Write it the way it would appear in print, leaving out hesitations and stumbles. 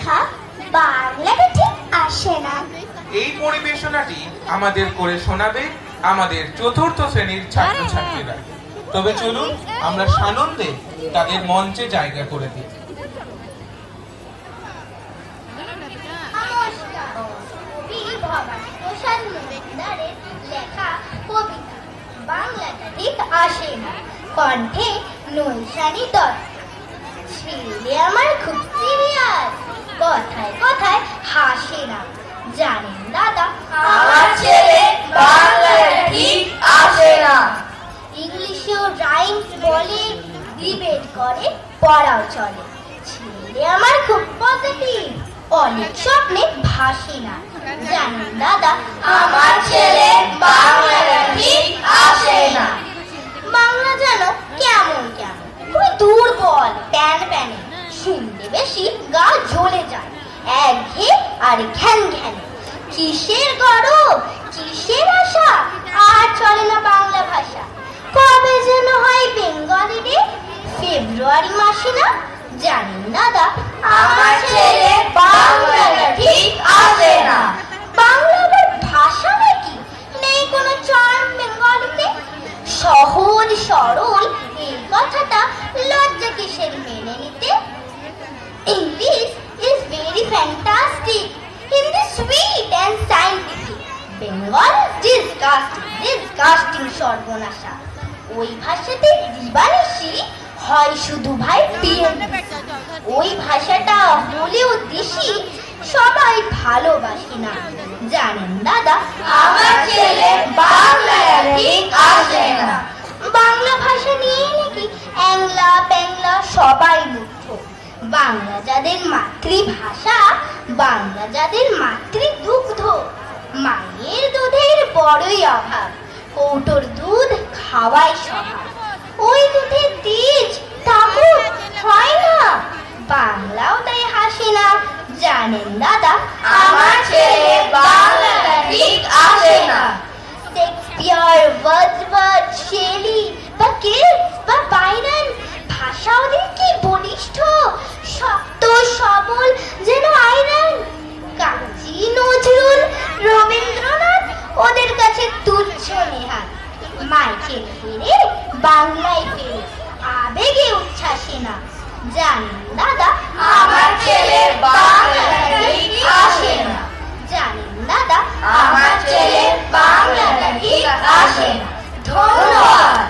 লেখা বাংলাটা ঠিক আসে না। এই পরিবেশনাটি আমাদের করে শোনাবে আমাদের চতুর্থ শ্রেণীর ছাত্রছাত্রীরা। তবে চলুন আমরা সানন্দে তাদের মঞ্চে জায়গা করে দিই। লেখা কবিতা বাংলাটা ঠিক আসে না, কণ্ঠে নৈশানী দত্ত। ছেলে আমার খুব সিরিয়াস, কথায় কথায় হাসে না। জানেন দাদা, আমার ছেলে বাংলাটা ঠিক আসে না। ইংলিশেও রাইমস বলে, ডিবেট করে, পড়াও চলে। ছেলে আমার খুব পজিটিভ, অনেক স্বপ্নে ভাসে না। জানেন দাদা, আমার ছেলে বাংলাটা ঠিক আসে না। বাংলা যেন কেমন কেমন, খুবই দুর্বল, প্যান প্যানে, শুনতে বেশি গা জ্বলে যায়, একঘেয়ে আর ঘ্যান ঘ্যানে। কিসের গরব, কিসের আশা, আর চলে না বাংলা ভাষা। কবে যেন হয় বেঙ্গলি ডে, ফেব্রুয়ারি মাসে না। জানেন দাদা, আমার ছেলে বাংলাটা ঠিক আসে না। বাংলা আবার ভাষা নাকি? নেই কোনো চার্ম বেঙ্গলিতে? সহজ সরল এই কথাটা লজ্জা কিসের মেনে নিতে? English is very fantastic, Hindi sweet and scientific, Bengal is disgusting সর্বনাশা। ওই ভাষাতে দিবানিশি হয় শুধু ভাই PMDC। ওই ভাষাটা হলেও দেশি, সবাই ভালোবাসি না। জানেন দাদা, আমার ছেলে বাংলাটা ঠিক আসে না। বাংলা ভাষা নিয়ে নাকি অ্যাংলা প্যাংলা সবাই মুগ্ধ। বাংলা যাদের মাতৃভাষা, বাংলা যাদের মাতৃদুগ্ধ। মায়ের দুধের বড়ই অভাব, কৌটোর দুধ খাওয়াই স্বভাব। ওই দুধে তেজ তাকুত হয় না, বাংলাও তাই হাসে না। জানেন দাদা, আমার ছেলে বাংলাটা ঠিক আসে না। শেক্সপিয়ার, ওয়ার্ডসওয়ার্থ, শেলি বা কেটস বা বাইরন, ভাষা ওদের কি বলিষ্ঠ, শক্ত সবল যেন আয়রন। কাজী নজরুল, রবীন্দ্রনাথ ওদের কাছে তুচ্ছ নেহাত। মাইকেল ফেরে, বাংলায় ফেরে, আবেগে উচ্ছ্বাসে না। জানেন দাদা, আমার ছেলে বাংলাটা ঠিক আসে না। জানেন দাদা, আমার ছেলে বাংলাটা ঠিক আসে না। ধন্যবাদ।